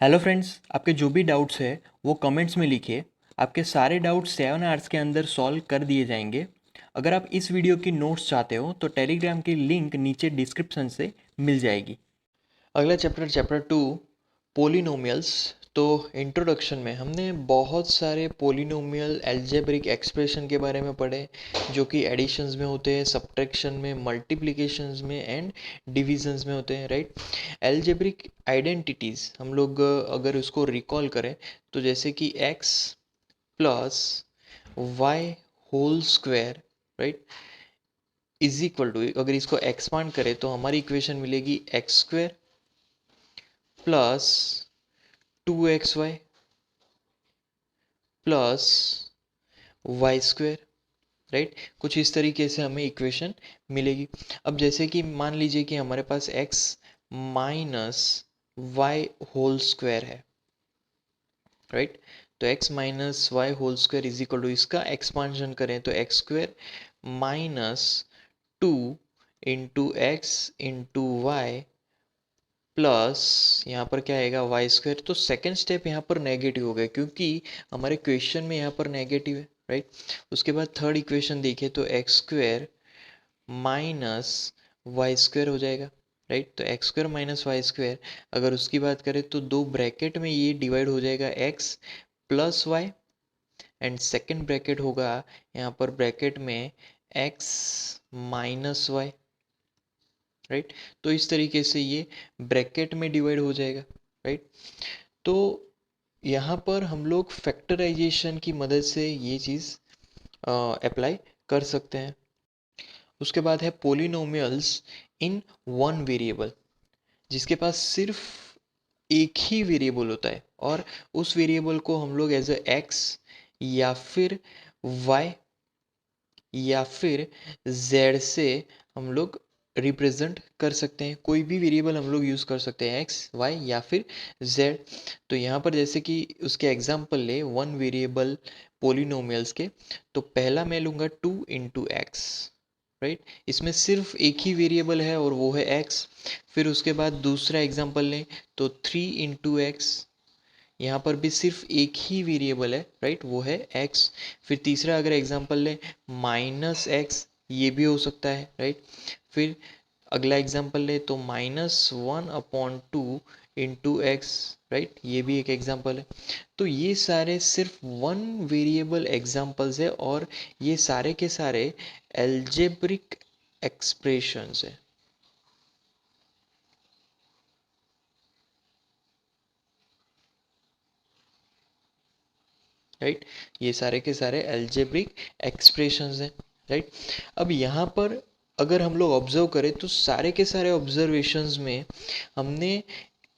Hello friends, आपके जो भी डाउट्स है वो कमेंट्स में लिखिए। आपके सारे डाउट्स 7 आवर्स के अंदर सॉल्व कर दिए जाएंगे। अगर आप इस वीडियो की नोट्स चाहते हो तो टेलीग्राम की लिंक नीचे डिस्क्रिप्शन से मिल जाएगी। अगला चैप्टर चैप्टर 2, पोलिनोमियल्स। तो इंट्रोडक्शन में हमने बहुत सारे पोलिनोमियल एल्जेब्रिक एक्सप्रेशन के बारे में पढ़े, जो कि एडिशंस में होते हैं, सब्ट्रैक्शन में, मल्टीप्लिकेशंस में एंड डिविजन्स में होते हैं, राइट। एल्जेब्रिक आइडेंटिटीज़ हम लोग अगर उसको रिकॉल करें तो जैसे कि x plus y whole square, right, is equal to, अगर इसको एक्सपांड करें तो हमारी इक्वेशन मिलेगी x square plus 2xy plus y square, right. कुछ इस तरीके से हमें इक्वेशन मिलेगी। अब जैसे कि मान लीजिए कि हमारे पास x minus y whole square है, राइट। तो x minus y whole square is equal to, इसका एक्सपांशन करें तो x square minus 2 into x into y plus यहाँ पर क्या आएगा वाई स्क्वायर। तो सेकेंड स्टेप यहाँ पर नेगेटिव हो गया क्योंकि हमारे क्वेश्चन में यहाँ पर नेगेटिव है, राइट। उसके बाद थर्ड इक्वेशन देखिए तो x square minus y square हो जाएगा, राइट। तो x square minus y square, अगर उसकी बात करें तो दो ब्रैकेट में ये डिवाइड हो जाएगा x plus y, and second bracket होगा यहाँ पर ब्रैकेट में एक्स माइनस वाई, राइट। तो इस तरीके से ये ब्रैकेट में डिवाइड हो जाएगा, राइट। तो यहाँ पर हम लोग फैक्टराइजेशन की मदद से ये चीज़ अप्लाई कर सकते हैं। उसके बाद है पोलिनोमियल्स इन वन वेरिएबल, जिसके पास सिर्फ एक ही वेरिएबल होता है और उस वेरिएबल को हम लोग एज अ एक्स या फिर वाई या फिर z से हम लोग रिप्रेजेंट कर सकते हैं। कोई भी वेरिएबल हम लोग यूज़ कर सकते हैं, x y या फिर z। तो यहाँ पर जैसे कि उसके एग्जांपल ले वन वेरिएबल पोलिनोमियल्स के, तो पहला मैं लूँगा 2 इंटू एक्स, राइट। इसमें सिर्फ एक ही वेरिएबल है और वो है x। फिर उसके बाद दूसरा एग्जांपल लें तो 3 इंटू एक्स, यहाँ पर भी सिर्फ एक ही वेरिएबल है, राइट, वो है x। फिर तीसरा अगर एग्जांपल लें माइनस एक्स, ये भी हो सकता है, राइट। फिर अगला एग्जांपल ले तो -1/2 इंटू एक्स, राइट, ये भी एक एग्जांपल है। तो ये सारे सिर्फ वन वेरिएबल एग्जांपल्स है और ये सारे के सारे एल्जेब्रिक एक्सप्रेशंस है, राइट। ये सारे के सारे एल्जेब्रिक एक्सप्रेशंस हैं, राइट। अब यहाँ पर अगर हम लोग ऑब्जर्व करें तो सारे के सारे ऑब्जर्वेशंस में हमने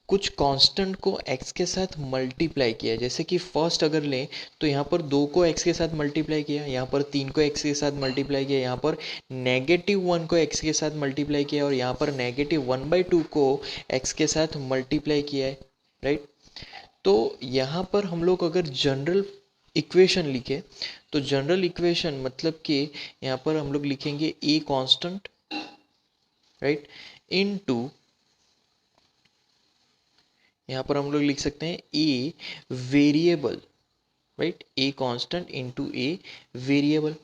कुछ कांस्टेंट को x के साथ मल्टीप्लाई किया है। जैसे कि फर्स्ट अगर लें तो यहाँ पर 2 को x के साथ मल्टीप्लाई किया, यहाँ पर 3 को x के साथ मल्टीप्लाई किया, यहाँ पर -1 को x के साथ मल्टीप्लाई किया और यहाँ पर -1/2 को x के साथ मल्टीप्लाई किया है, राइट। तो यहाँ पर हम लोग अगर जनरल इक्वेशन लिखे तो जनरल इक्वेशन मतलब कि यहाँ पर हम लोग लिखेंगे ए कांस्टेंट, राइट, इनटू, यहाँ पर हम लोग लिख सकते हैं a variable, right, a constant into a variable,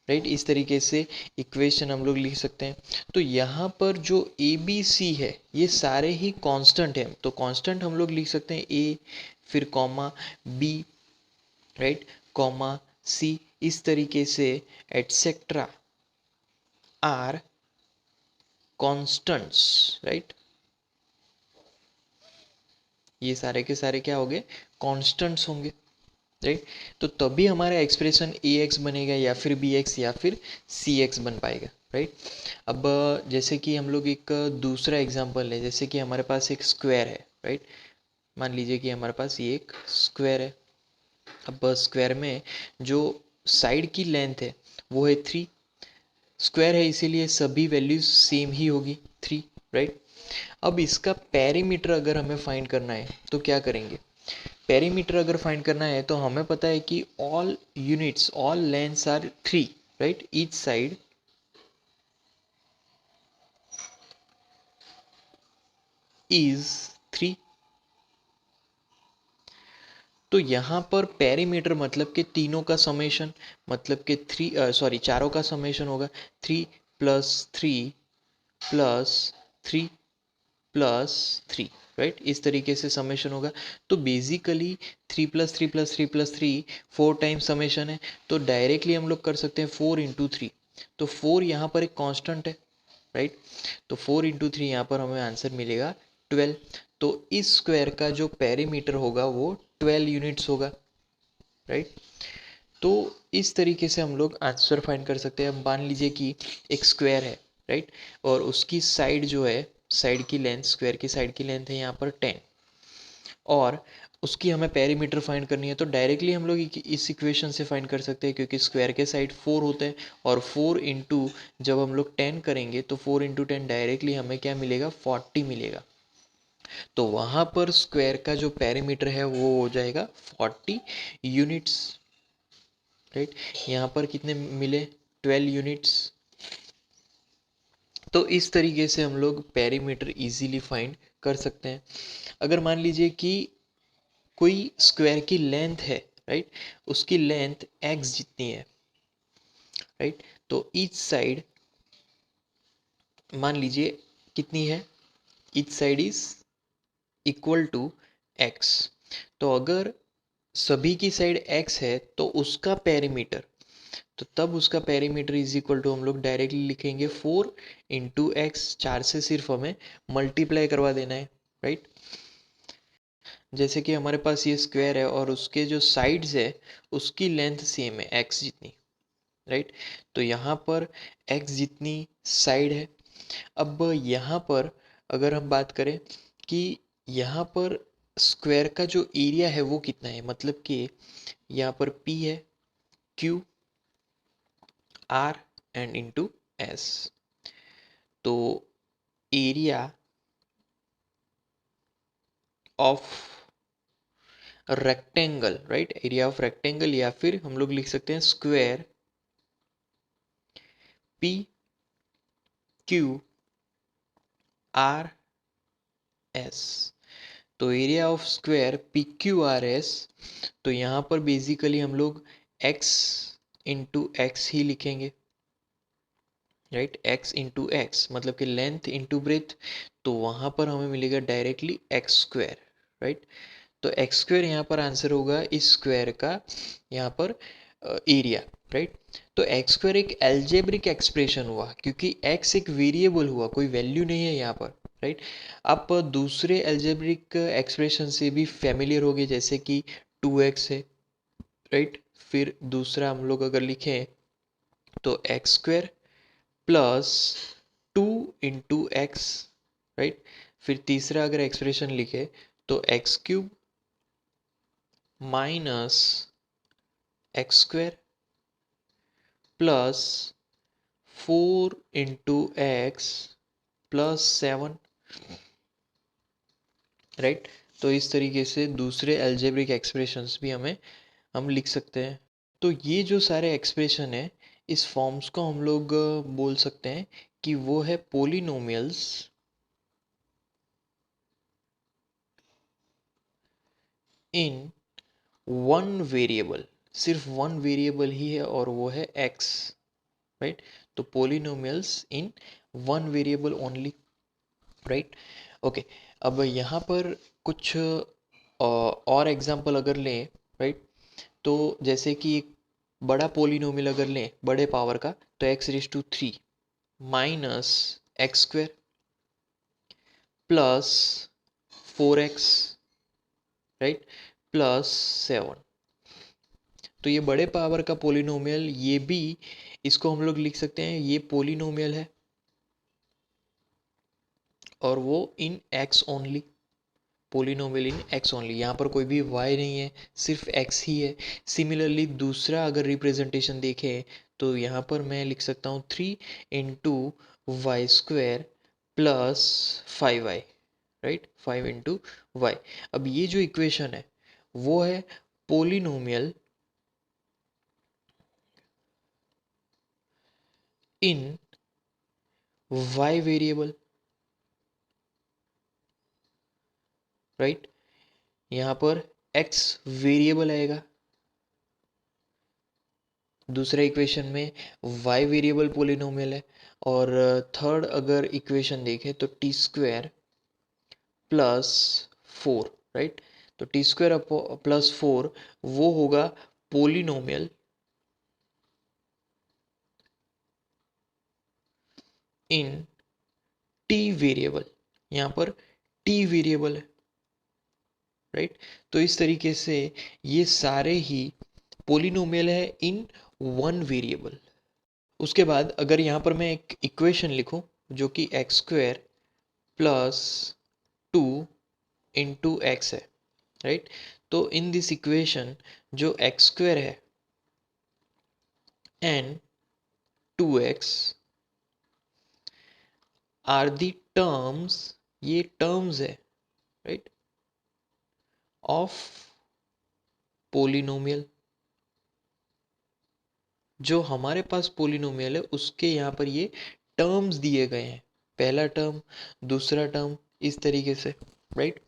right. इस तरीके से इक्वेशन हम लोग लिख सकते हैं। तो यहाँ पर जो ए बी सी है ये सारे ही कांस्टेंट हैं, तो कांस्टेंट हम लोग लिख सकते हैं ए, फिर कॉमा बी, राइट, कॉमा सी, इस तरीके से एटसेट्रा आर कॉन्स्टेंट्स, राइट। ये सारे के सारे क्या होंगे, कॉन्स्टेंट्स होंगे, राइट। तो तभी हमारा एक्सप्रेशन ए एक्स बनेगा या फिर बी एक्स या फिर सी एक्स बन पाएगा, राइट। अब जैसे कि हम लोग एक दूसरा एग्जांपल लें, जैसे कि हमारे पास एक स्क्वायर है, राइट। मान लीजिए कि हमारे पास ये एक स्क्वायर है। अब स्क्वायर में जो साइड की लेंथ है वो है 3। स्क्वायर है इसीलिए सभी वैल्यूज सेम ही होगी 3, राइट। अब इसका पेरीमीटर अगर हमें फाइंड करना है तो क्या करेंगे। पेरीमीटर अगर फाइंड करना है तो हमें पता है कि all units all lengths are 3, right. Each side is 3, तो यहाँ पर पेरीमीटर मतलब कि तीनों का समेशन, मतलब कि चारों का समेशन होगा 3 + 3 + 3 + 3, राइट। इस तरीके से समेशन होगा। तो बेसिकली 3 + 3 + 3 + 3 4 टाइम्स समेशन है, तो डायरेक्टली हम लोग कर सकते हैं 4 × 3। तो 4 यहाँ पर एक कांस्टेंट है, राइट। तो 4 × 3 यहाँ पर हमें आंसर मिलेगा 12। तो इस स्क्वायर का जो पेरीमीटर होगा वो 12 यूनिट्स होगा, राइट। तो इस तरीके से हम लोग आंसर फाइंड कर सकते हैं। अब मान लीजिए कि एक स्क्वायर है, राइट, और उसकी साइड जो है, साइड की लेंथ, स्क्वायर की साइड की लेंथ है यहाँ पर 10, और उसकी हमें पेरीमीटर फाइंड करनी है। तो डायरेक्टली हम लोग इस इक्वेशन से फाइंड कर सकते हैं, क्योंकि स्क्वायर के साइड 4 होते हैं, और 4 इंटू जब हम लोग 10 करेंगे तो 4 × 10 डायरेक्टली हमें क्या मिलेगा, 40 मिलेगा। तो वहाँ पर स्क्वायर का जो पेरीमीटर है वो हो जाएगा 40 यूनिट्स, राइट। यहाँ पर कितने मिले, 12 यूनिट्स। तो इस तरीके से हम लोग पेरीमीटर इजीली फाइंड कर सकते हैं। अगर मान लीजिए कि कोई स्क्वायर की लेंथ है, राइट, उसकी लेंथ x जितनी है, राइट, तो ईच साइड मान लीजिए कितनी है, each side is equal to x। तो अगर सभी की साइड x है तो उसका पेरीमीटर, तो तब उसका पेरीमीटर इज इक्वल टू हम लोग डायरेक्टली लिखेंगे 4 × x। 4 से सिर्फ हमें मल्टीप्लाई करवा देना है, राइट। जैसे कि हमारे पास ये स्क्वायर है और उसके जो साइड्स है उसकी लेंथ सेम है x जितनी, राइट। तो यहाँ पर x जितनी साइड है। अब यहाँ पर अगर हम बात करें कि यहाँ पर स्क्वायर का जो एरिया है वो कितना है, मतलब कि यहाँ पर p है, q, r and into s। तो area of rectangle, right, area of rectangle, या फिर हम लोग लिख सकते हैं square P Q R S. तो area of square P Q R S, तो यहाँ पर बेसिकली हम लोग x इंटू एक्स ही लिखेंगे, राइट। x इंटू एक्स मतलब कि लेंथ इंटू ब्रेथ, तो वहाँ पर हमें मिलेगा डायरेक्टली एक्स स्क्वायर, राइट। तो एक्स स्क्वायर यहाँ पर आंसर होगा इस स्क्वायर का यहाँ पर एरिया, राइट। तो एक्स स्क्वायर एक एल्जेब्रिक एक्सप्रेशन हुआ, क्योंकि एक्स एक वेरिएबल हुआ, कोई वैल्यू नहीं है यहाँ पर, राइट। आप दूसरे एल्जेब्रिक एक्सप्रेशन से भी फैमिलियर हो गए, जैसे कि 2x है, राइट। फिर दूसरा हम लोग अगर लिखें तो x square plus 2 × x, right. फिर तीसरा अगर एक्सप्रेशन लिखे तो x³ minus x square plus 4 × x plus 7, right. तो इस तरीके से दूसरे एल्जेब्रिक एक्सप्रेशंस भी हम लिख सकते हैं। तो ये जो सारे एक्सप्रेशन है, इस फॉर्म्स को हम लोग बोल सकते हैं कि वो है पोलिनोमियल्स इन वन वेरिएबल। सिर्फ वन वेरिएबल ही है और वो है x, राइट। तो polynomials in one variable only, right. Okay, अब यहाँ पर कुछ और एग्जांपल अगर लें, राइट, तो जैसे कि एक बड़ा पोलिनोमियल अगर लें बड़े पावर का, तो x³ minus x square plus 4x, right, plus 7। तो ये बड़े पावर का पोलिनोमियल, ये भी इसको हम लोग लिख सकते हैं ये पोलिनोमियल है, और वो इन x ओनली, पोलिनोमियल इन x ओनली। यहाँ पर कोई भी y नहीं है, सिर्फ x ही है। सिमिलरली दूसरा अगर रिप्रेजेंटेशन देखें तो यहाँ पर मैं लिख सकता हूँ 3 × y² plus 5y, right, 5 × y। अब ये जो इक्वेशन है वो है पोलिनोमियल इन y वेरिएबल, राइट। यहाँ पर x वेरिएबल आएगा, दूसरे इक्वेशन में y वेरिएबल पोलिनोमियल है, और थर्ड अगर इक्वेशन देखें तो टी स्क्वायर प्लस 4, राइट। तो टी स्क्वायर प्लस 4 वो होगा पोलिनोमियल इन टी वेरिएबल, यहाँ पर टी वेरिएबल है, राइट। तो इस तरीके से ये सारे ही पोलिनोमियल है इन वन वेरिएबल। उसके बाद अगर यहाँ पर मैं एक इक्वेशन लिखूं जो कि x square plus 2 into x है, राइट। तो इन दिस इक्वेशन जो एक्स स्क्वायर है and 2x are the terms, ये टर्म्स है, राइट, ऑफ पोलिनोमियल। जो हमारे पास पोलिनोमियल है उसके यहाँ पर ये टर्म्स दिए गए हैं, पहला टर्म, दूसरा टर्म, इस तरीके से, राइट।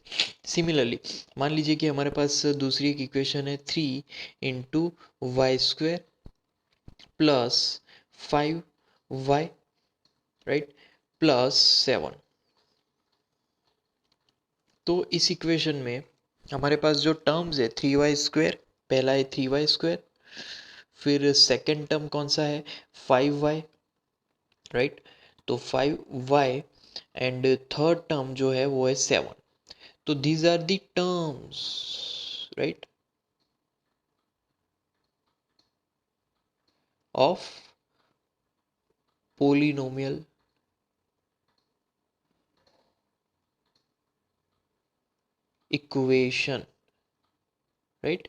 सिमिलरली मान लीजिए कि हमारे पास दूसरी एक इक्वेशन है 3 into y square plus 5y, right, plus 7। तो इस इक्वेशन में हमारे पास जो टर्म्स है 3y स्क्वायर, पहला है 3y स्क्वायर, फिर सेकेंड टर्म कौन सा है 5y, राइट। तो 5y एंड थर्ड टर्म जो है वो है 7। तो these are the terms, right, of polynomial equation, right.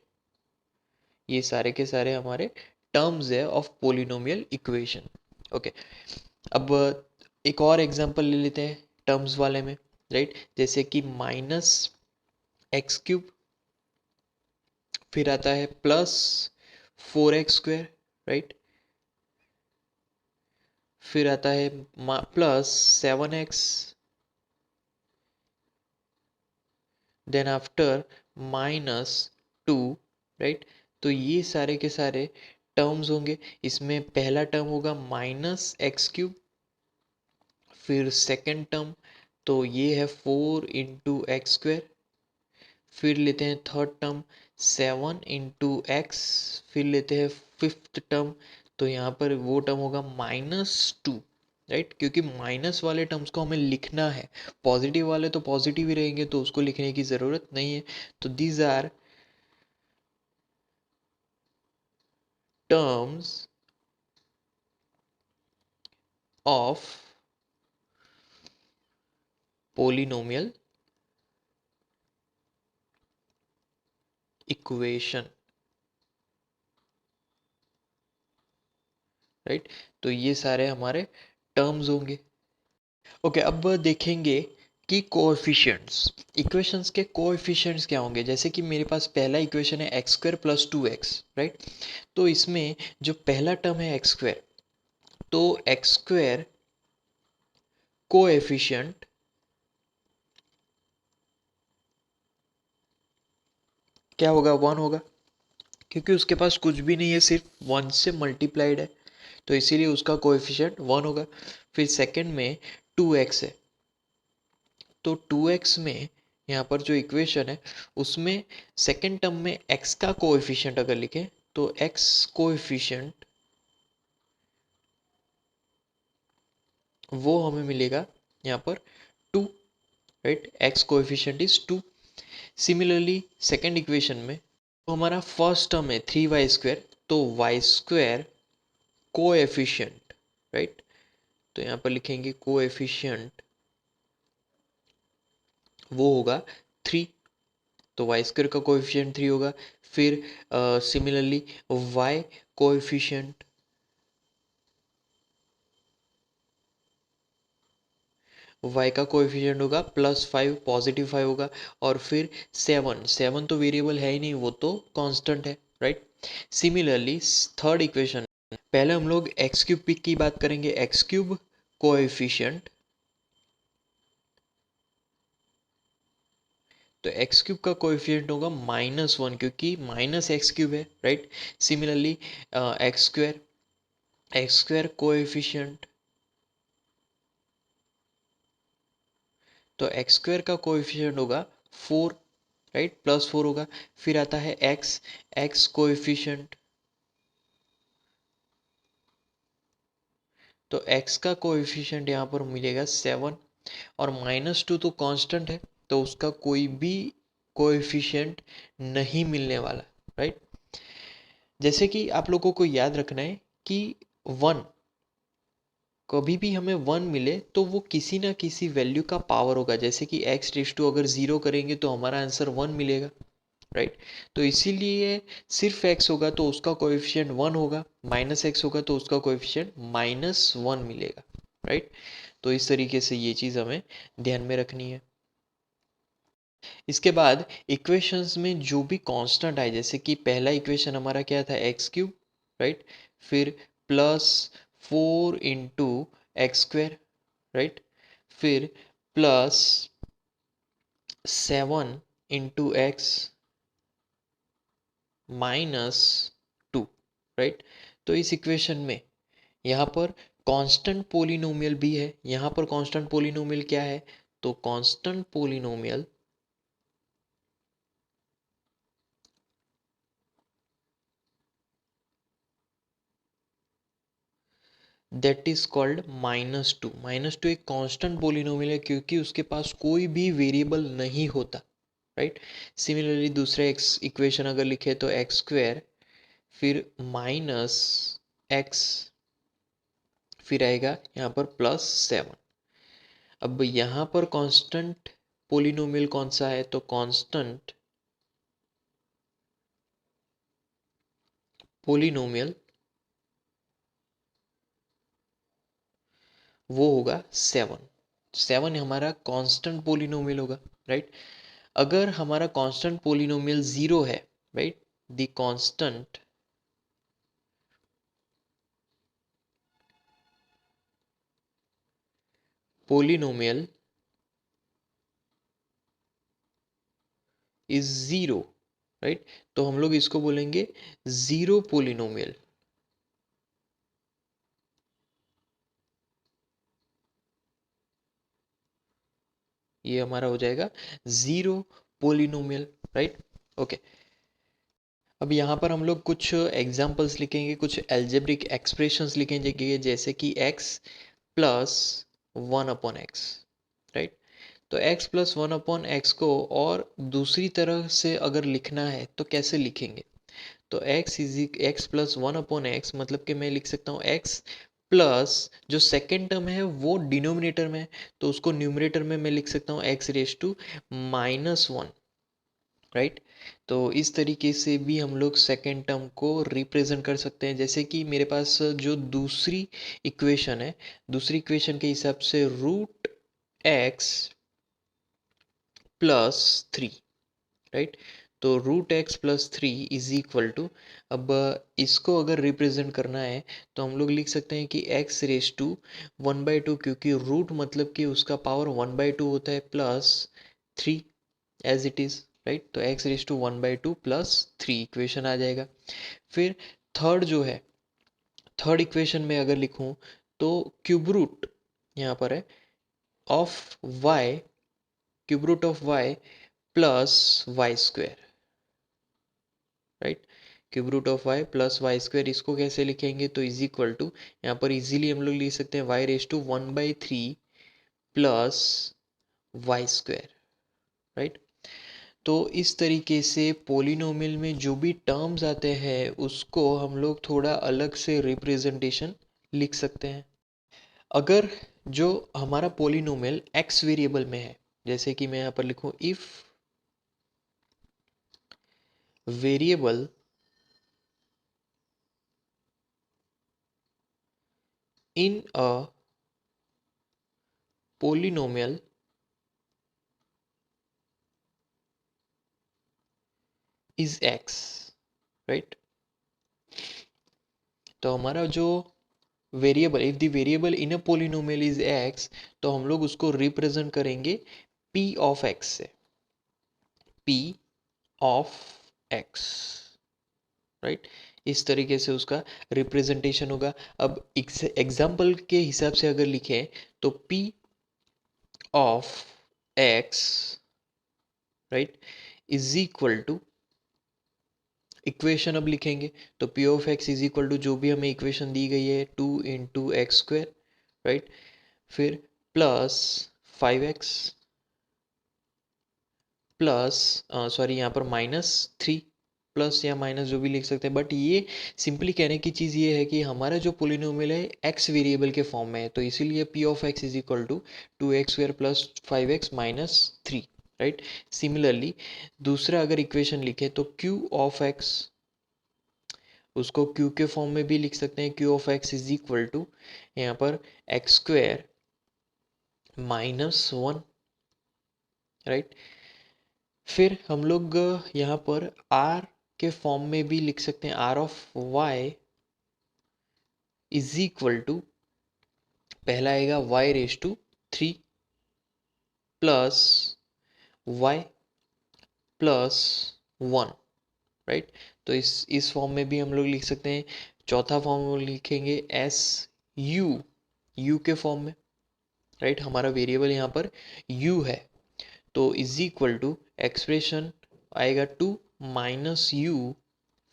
ये सारे के सारे हमारे टर्म्स है ऑफ पोलिनोमियल इक्वेशन। ओके, अब एक और एग्जांपल ले लेते हैं टर्म्स वाले में, राइट। जैसे कि माइनस एक्स क्यूब, फिर आता है प्लस 4x स्क्वायर, राइट, फिर आता है plus 7x, then after minus 2, right. तो ये सारे के सारे टर्म्स होंगे। इसमें पहला टर्म होगा माइनस एक्स क्यूब, फिर सेकेंड टर्म तो ये है 4 इंटू एक्स स्क्वायर, फिर लेते हैं थर्ड टर्म 7 इंटू एक्स, फिर लेते हैं फिफ्थ टर्म, तो यहाँ पर वो टर्म होगा -2, राइट। क्योंकि माइनस वाले टर्म्स को हमें लिखना है, पॉजिटिव वाले तो पॉजिटिव ही रहेंगे तो उसको लिखने की ज़रूरत नहीं है। तो these are terms of polynomial equation, right. तो ये सारे हमारे टर्म्स होंगे। ओके, अब देखेंगे कि कोएफिशिएंट्स, इक्वेशंस के कोएफिशिएंट्स क्या होंगे। जैसे कि मेरे पास पहला इक्वेशन है x square plus 2x, right. तो इसमें जो पहला टर्म है एक्स स्क्वायर, तो एक्स स्क्वायर कोएफिशिएंट क्या होगा, 1 होगा, क्योंकि उसके पास कुछ भी नहीं है, सिर्फ 1 से मल्टीप्लाइड है, तो इसीलिए उसका कोएफिशिएंट 1 होगा। फिर सेकंड में 2x है, तो 2x में यहाँ पर जो इक्वेशन है उसमें सेकेंड टर्म में x का कोएफिशिएंट अगर लिखें तो x कोएफिशिएंट वो हमें मिलेगा यहाँ पर 2, right. x coefficient is 2। Similarly second equation में तो हमारा फर्स्ट टर्म है 3y स्क्वायर, तो y स्क्वायर कोएफिशिएंट, राइट। तो यहाँ पर लिखेंगे कोएफिशिएंट वो होगा 3, तो वाई स्क्वायर का कोएफिशिएंट 3 होगा। फिर सिमिलरली वाई कोएफिशिएंट y का कोएफिशिएंट होगा +5, पॉजिटिव 5 होगा। और फिर 7 तो वेरिएबल है ही नहीं, वो तो कांस्टेंट है, राइट। सिमिलरली थर्ड इक्वेशन, पहले हम लोग एक्स क्यूब पिक की बात करेंगे, एक्स क्यूब कोएफिशिएंट तो एक्स क्यूब का कोएफिशिएंट होगा -1 क्योंकि माइनस एक्स क्यूब है, right. Similarly x square coefficient, तो एक्स स्क्वायर का कोएफिशिएंट होगा 4, राइट, +4 होगा। फिर आता है एक्स, एक्स कोएफिशिएंट, तो x का कोएफिशिएंट यहाँ पर मिलेगा 7, और -2 तो कांस्टेंट है, तो उसका कोई भी कोएफिशिएंट नहीं मिलने वाला, राइट। जैसे कि आप लोगों को याद रखना है कि 1, कभी भी हमें 1 मिले तो वो किसी ना किसी वैल्यू का पावर होगा। जैसे कि x⁻² अगर 0 करेंगे तो हमारा आंसर 1 मिलेगा, राइट। तो इसीलिए सिर्फ x होगा तो उसका कोएफिशिएंट 1 होगा, -x होगा तो उसका कोएफिशिएंट -1 मिलेगा, राइट। तो इस तरीके से ये चीज़ हमें ध्यान में रखनी है। इसके बाद इक्वेशंस में जो भी कांस्टेंट आए, जैसे कि पहला इक्वेशन हमारा क्या था, एक्स क्यूब, राइट। फिर +4 इंटू एक्स स्क्वायर, राइट। फिर +7 इंटू एक्स -2, राइट। तो इस इक्वेशन में यहाँ पर कांस्टेंट पोलिनोमियल भी है। यहाँ पर कांस्टेंट पोलिनोमियल क्या है, तो constant polynomial that is called -2। -2 एक कांस्टेंट पोलिनोमियल है क्योंकि उसके पास कोई भी वेरिएबल नहीं होता, राइट। सिमिलरली दूसरा एक्स इक्वेशन अगर लिखे तो एक्स स्क्वायर, फिर -x, फिर आएगा यहाँ पर +7। अब यहाँ पर कांस्टेंट पोलिनोमियल कौन सा है, तो कांस्टेंट पोलिनोमियल वो होगा 7। 7 हमारा कांस्टेंट पोलिनोमियल होगा, राइट। अगर हमारा कांस्टेंट पोलिनोमियल 0 है, right, the constant polynomial is 0, right. तो हम लोग इसको बोलेंगे जीरो पोलिनोमियल। ये हमारा हो जाएगा जीरो पोलिनोमियल, राइट। ओके, अब यहाँ पर हम लोग कुछ एग्जांपल्स लिखेंगे, कुछ एल्जेब्रिक एक्सप्रेशंस लिखेंगे, जैसे कि x+1/x, राइट। तो x+1/x को और दूसरी तरह से अगर लिखना है तो कैसे लिखेंगे, तो x+1/x मतलब कि मैं लिख सकता हूँ x प्लस जो सेकेंड टर्म है वो डिनोमिनेटर में है, तो उसको न्यूमरेटर में मैं लिख सकता हूँ x⁻⁻1, राइट। तो इस तरीके से भी हम लोग सेकेंड टर्म को रिप्रेजेंट कर सकते हैं। जैसे कि मेरे पास जो दूसरी इक्वेशन है, दूसरी इक्वेशन के हिसाब से √x+3, राइट। तो √x+3 इज इक्वल टू, अब इसको अगर रिप्रेजेंट करना है तो हम लोग लिख सकते हैं कि x⁻1/2, क्योंकि रूट मतलब कि उसका पावर 1/2 होता है, +3 एज इट इज, राइट। तो x⁻1/2 +3 इक्वेशन आ जाएगा। फिर थर्ड जो है, थर्ड इक्वेशन में अगर लिखूं तो क्यूब रूट यहाँ पर है of y, cube root of y plus y square, right. Cube root of y plus y square, इसको कैसे लिखेंगे, तो इज इक्वल टू, यहाँ पर इजीली हम लोग लिख सकते हैं y⁻1/3 plus y square, right. तो इस तरीके से पोलिनोमियल में जो भी टर्म्स आते हैं उसको हम लोग थोड़ा अलग से रिप्रेजेंटेशन लिख सकते हैं। अगर जो हमारा पोलिनोमियल x वेरिएबल में है, जैसे कि मैं यहाँ पर लिखूँ if variable in a polynomial is x, right. तो हमारा जो variable, if the variable in a polynomial is x, तो हम लोग उसको रिप्रेजेंट करेंगे p ऑफ x से, p ऑफ x, राइट। इस तरीके से उसका रिप्रेजेंटेशन होगा। अब एग्जाम्पल के हिसाब से अगर लिखें तो p of x, right, is equal to, equation अब लिखेंगे तो p of x is equal to जो भी हमें इक्वेशन दी गई है 2 × x², राइट, फिर प्लस 5x प्लस, सॉरी यहाँ पर -3, प्लस या माइनस जो भी लिख सकते हैं, बट ये सिंपली कहने की चीज़ ये है कि हमारा जो पोलिनोमियल है x वेरिएबल के फॉर्म में है, तो इसीलिए p of x is equal to 2x² plus 5x minus 3, right. Similarly दूसरा अगर इक्वेशन लिखे तो q ऑफ x, उसको q के फॉर्म में भी लिख सकते हैं, q of x is equal to यहाँ पर x² -1, राइट। फिर हम लोग यहाँ पर r के फॉर्म में भी लिख सकते हैं, r of y is equal to, पहला आएगा y³ plus y plus 1, right. तो इस फॉर्म में भी हम लोग लिख सकते हैं। चौथा फॉर्म लिखेंगे s u के फॉर्म में, राइट। हमारा वेरिएबल यहाँ पर u है, तो इज इक्वल टू एक्सप्रेशन आएगा 2 माइनस u,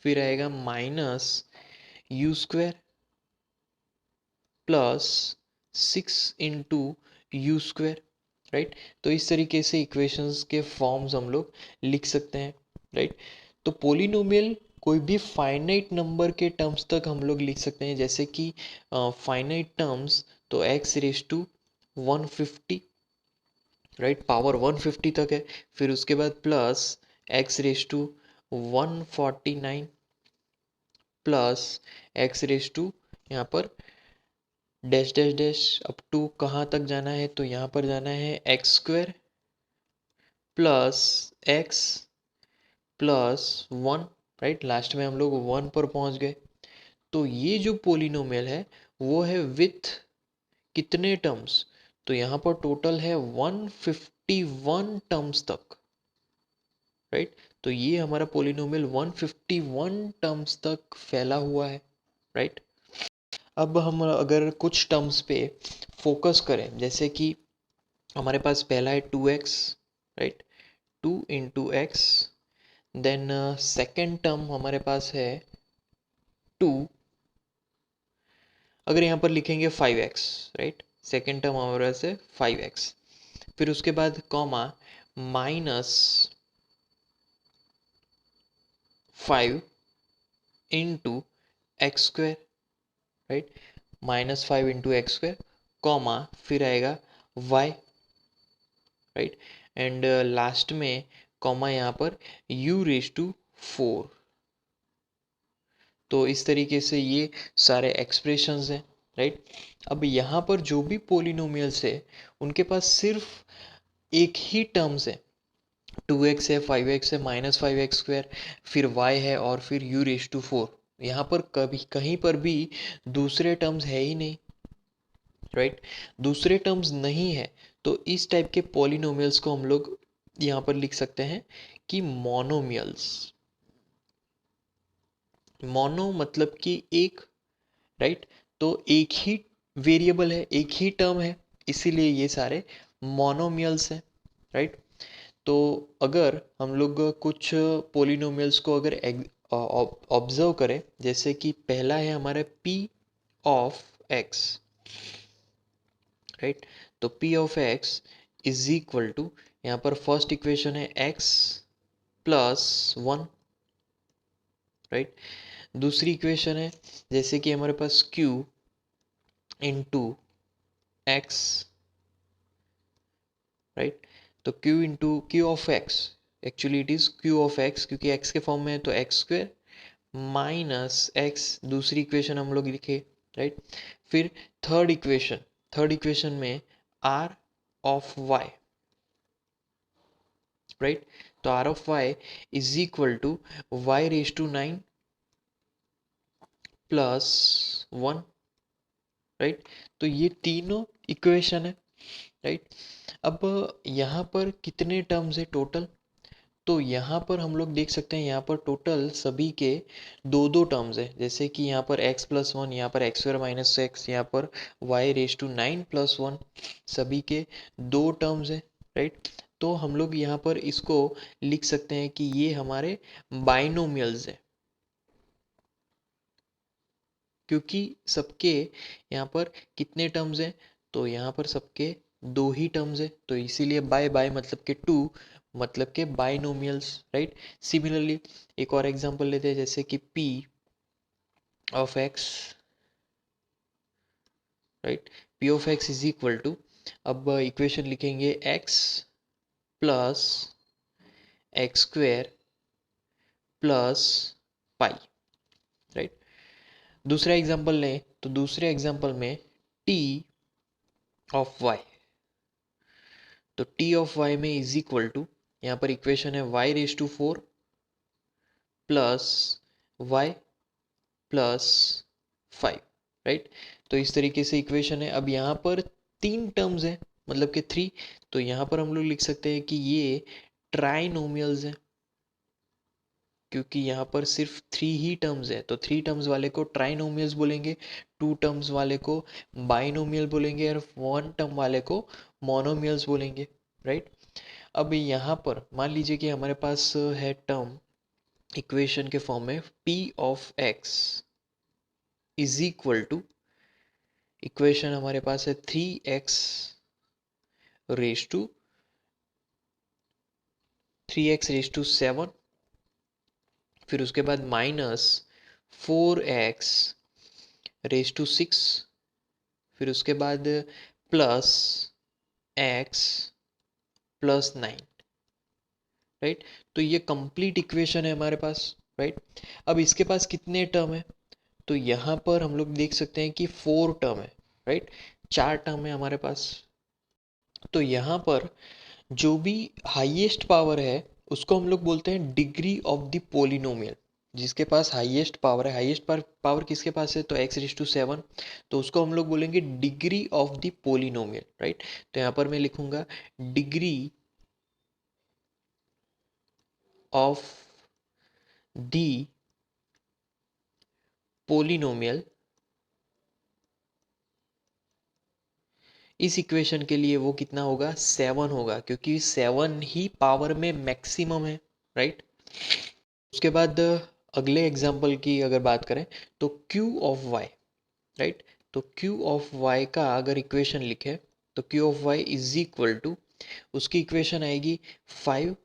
फिर आएगा -u² प्लस 6 × u², राइट। तो इस तरीके से इक्वेशंस के फॉर्म्स हम लोग लिख सकते हैं, राइट। तो पोलिनोमियल कोई भी फाइनाइट नंबर के टर्म्स तक हम लोग लिख सकते हैं, जैसे कि फाइनाइट टर्म्स तो x⁻150, राइट, पावर 150 तक है। फिर उसके बाद प्लस x⁻149 प्लस x⁻, यहाँ पर dash dash dash up to कहाँ तक जाना है, तो यहाँ पर जाना है x² plus x plus 1, right. Last में हम लोग 1 पर पहुँच गए। तो ये जो पोलिनोमियल है वो है विथ कितने टर्म्स, तो यहाँ पर टोटल है 151 टर्म्स तक, राइट। तो ये हमारा पोलिनोमियल 151 टर्म्स तक फैला हुआ है, राइट। अब हम अगर कुछ टर्म्स पे फोकस करें, जैसे कि हमारे पास पहला है 2x, right, 2 × x, then second term हमारे पास है 2, अगर यहाँ पर लिखेंगे 5x, राइट, सेकेंड टर्म हमारे पास है 5x, फिर उसके बाद comma -5 × x², right, -5 × x², comma फिर आएगा y, राइट, एंड लास्ट में कॉमा यहाँ पर u⁴। तो इस तरीके से ये सारे एक्सप्रेशंस हैं, राइट। अब यहाँ पर जो भी पोलिनोमियल्स है उनके पास सिर्फ एक ही टर्म्स है, 2x है, 5x है, -5x², फिर y है और फिर u⁴। यहाँ पर कभी कहीं पर भी दूसरे टर्म्स है ही नहीं, राइट। दूसरे टर्म्स नहीं है तो इस टाइप के पॉलिनोमियल्स को हम लोग यहाँ पर लिख सकते हैं कि मोनोमियल्स। मोनो मतलब कि एक, राइट। तो एक ही वेरिएबल है, एक ही टर्म है, इसीलिए ये सारे मोनोमियल्स हैं, राइट। तो अगर हम लोग कुछ पोलिनोमियल्स को अगर ऑब्जर्व करें, जैसे कि पहला है हमारा p ऑफ x, राइट। तो p of x is equal to, यहाँ पर फर्स्ट इक्वेशन है x प्लस 1, राइट। दूसरी इक्वेशन है जैसे कि हमारे पास q इंटू x, राइट। तो q of x, actually it is q of x, क्योंकि x के फॉर्म में है तो x² माइनस x, दूसरी इक्वेशन हम लोग लिखे, राइट। फिर थर्ड इक्वेशन में r ऑफ y, राइट। तो r of y is equal to y⁹ plus 1, right. तो ये तीनों इक्वेशन है, राइट। अब यहाँ पर कितने टर्म्स है टोटल, तो यहाँ पर हम लोग देख सकते हैं, यहाँ पर टोटल सभी के दो दो टर्म्स है। जैसे कि यहाँ पर x+1, यहाँ पर x²-x, यहाँ पर y⁹ सभी के दो टर्म्स है, राइट। तो हम लोग यहाँ पर इसको लिख सकते हैं कि ये हमारे बाइनोमियल्स है, क्योंकि सबके यहाँ पर कितने टर्म्स हैं, तो यहाँ पर सबके दो ही टर्म्स है, तो इसीलिए बाय बाय मतलब के टू, मतलब के बाइनोमियल्स, राइट। सिमिलरली एक और एग्जांपल लेते हैं, जैसे कि p of x, right. p of x is equal to, अब इक्वेशन लिखेंगे x plus x² plus pi, right. दूसरा एग्जांपल लें तो दूसरे एग्जांपल में t ऑफ y, तो t ऑफ y में इज इक्वल टू, यहाँ पर इक्वेशन है y⁴ plus y plus 5, right. तो इस तरीके से इक्वेशन है। अब यहाँ पर तीन टर्म्स है, मतलब कि थ्री, तो यहाँ पर हम लोग लिख सकते हैं कि ये ट्राइनोमियल्स है, क्योंकि यहाँ पर सिर्फ थ्री ही टर्म्स है, तो थ्री टर्म्स वाले को ट्राइनोमियल्स बोलेंगे, टू टर्म्स वाले को बाइनोमियल बोलेंगे, और वन टर्म वाले को मोनोमियल्स बोलेंगे, राइट। अब यहाँ पर मान लीजिए कि हमारे पास है टर्म इक्वेशन के फॉर्म में p of x is equal to, equation हमारे पास है 3x रेज टू 7, फिर उसके बाद माइनस 4x रेज टू 6, फिर उसके बाद प्लस x प्लस 9, राइट। तो ये कंप्लीट इक्वेशन है हमारे पास, राइट। अब इसके पास कितने टर्म है, तो यहाँ पर हम लोग देख सकते हैं कि 4 टर्म है, राइट। 4 टर्म है हमारे पास। तो यहाँ पर जो भी हाईएस्ट पावर है उसको हम लोग बोलते हैं डिग्री ऑफ द पोलिनोमियल। जिसके पास हाईएस्ट पावर है, हाईएस्ट पावर किसके पास है, तो x⁴ तो उसको हम लोग बोलेंगे degree of the polynomial, right. तो यहाँ पर मैं लिखूंगा डिग्री ऑफ द पोलिनोमियल। इस इक्वेशन के लिए वो कितना होगा, 7 होगा, क्योंकि 7 ही पावर में मैक्सिमम है, राइट। उसके बाद अगले एग्जाम्पल की अगर बात करें तो q ऑफ y, राइट। तो q ऑफ y का अगर इक्वेशन लिखे तो q of y is equal to, उसकी इक्वेशन आएगी 5y⁴,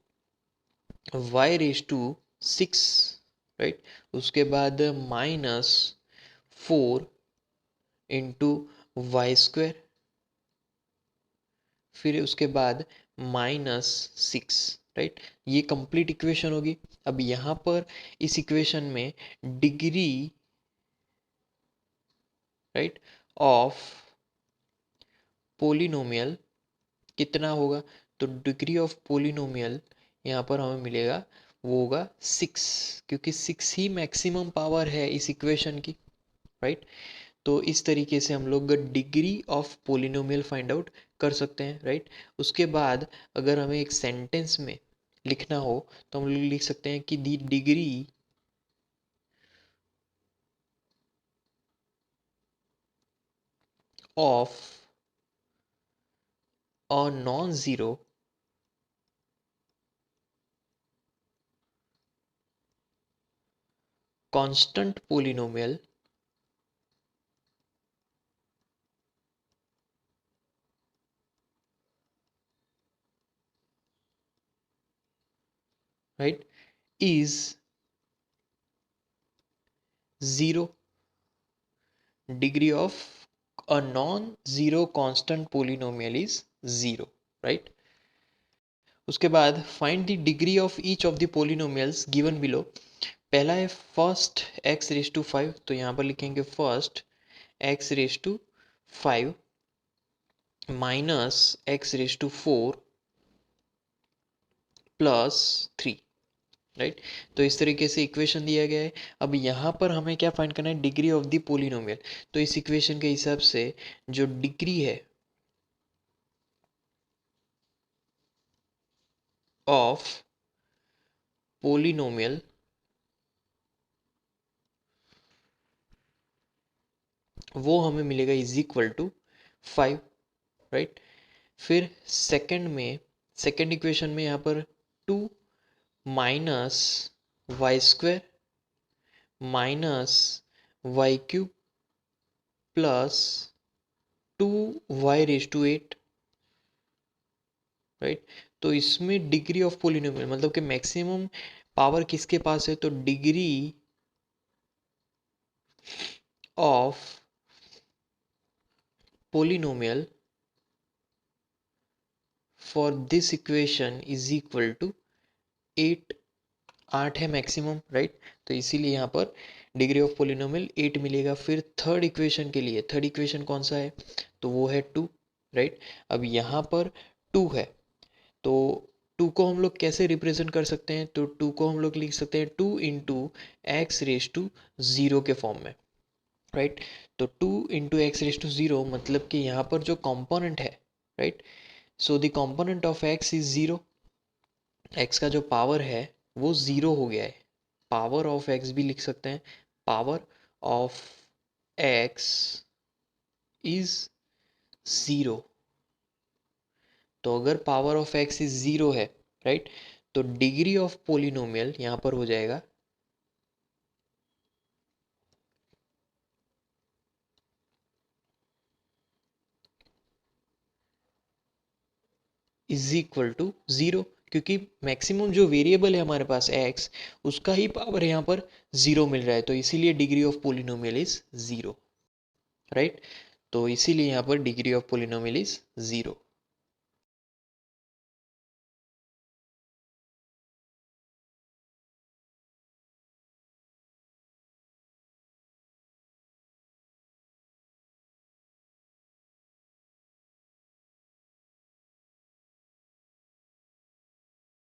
राइट। उसके बाद माइनस 4 इंटू y², फिर उसके बाद -6, राइट। ये कंप्लीट इक्वेशन होगी। अब यहाँ पर इस इक्वेशन में डिग्री, राइट, ऑफ पोलिनोमियल कितना होगा, तो डिग्री ऑफ पोलिनोमियल यहाँ पर हमें मिलेगा, वो होगा 6, क्योंकि 6 ही मैक्सिमम पावर है इस इक्वेशन की, राइट। तो इस तरीके से हम लोग degree of polynomial find out कर सकते हैं, राइट। उसके बाद अगर हमें एक सेंटेंस में लिखना हो तो हम लोग लिख सकते हैं कि the degree of a non zero constant polynomial right is zero, degree of a non zero constant polynomial is zero, right. उसके बाद find the degree of each of the polynomials given below. पहला है first x⁵ तो यहाँ पर लिखेंगे first x⁵ minus x⁴ plus 3, right. तो इस तरीके से इक्वेशन दिया गया है। अब यहाँ पर हमें क्या फाइंड करना है, डिग्री ऑफ द पोलिनोमियल। तो इस इक्वेशन के हिसाब से जो डिग्री है ऑफ पोलिनोमियल वो हमें मिलेगा इज इक्वल टू 5, राइट। फिर सेकेंड इक्वेशन में यहाँ पर 2 minus y square minus y cube plus 2y⁸, right. तो इसमें डिग्री ऑफ पोलिनोमियल मतलब कि मैक्सिमम पावर किसके पास है, तो degree of polynomial for this equation is equal to 8। 8 है मैक्सिमम, राइट। तो इसीलिए यहाँ पर डिग्री ऑफ पोलिनोमियल 8 मिलेगा। फिर थर्ड इक्वेशन के लिए, थर्ड इक्वेशन कौन सा है, तो वो है 2, राइट। अब यहाँ पर 2 है, तो 2 को हम लोग कैसे रिप्रेजेंट कर सकते हैं, तो 2 को हम लोग लिख सकते हैं 2 इंटू एक्स रेस टू 0 के फॉर्म में, राइट। तो 2 इंटू एक्स रेस टू 0 मतलब कि यहाँ पर जो कॉम्पोनेंट है, right, so the component of x is 0। X का जो पावर है वो 0 हो गया है। पावर ऑफ एक्स भी लिख सकते हैं, पावर ऑफ एक्स इज 0। तो अगर पावर ऑफ एक्स इज 0 है, राइट, तो डिग्री ऑफ पोलिनोमियल यहां पर हो जाएगा इज इक्वल टू 0, क्योंकि मैक्सिमम जो वेरिएबल है हमारे पास एक्स, उसका ही पावर यहाँ पर 0 मिल रहा है, तो इसीलिए degree of polynomial is 0, right. तो इसीलिए यहाँ पर डिग्री ऑफ पोलिनोमियल इज 0।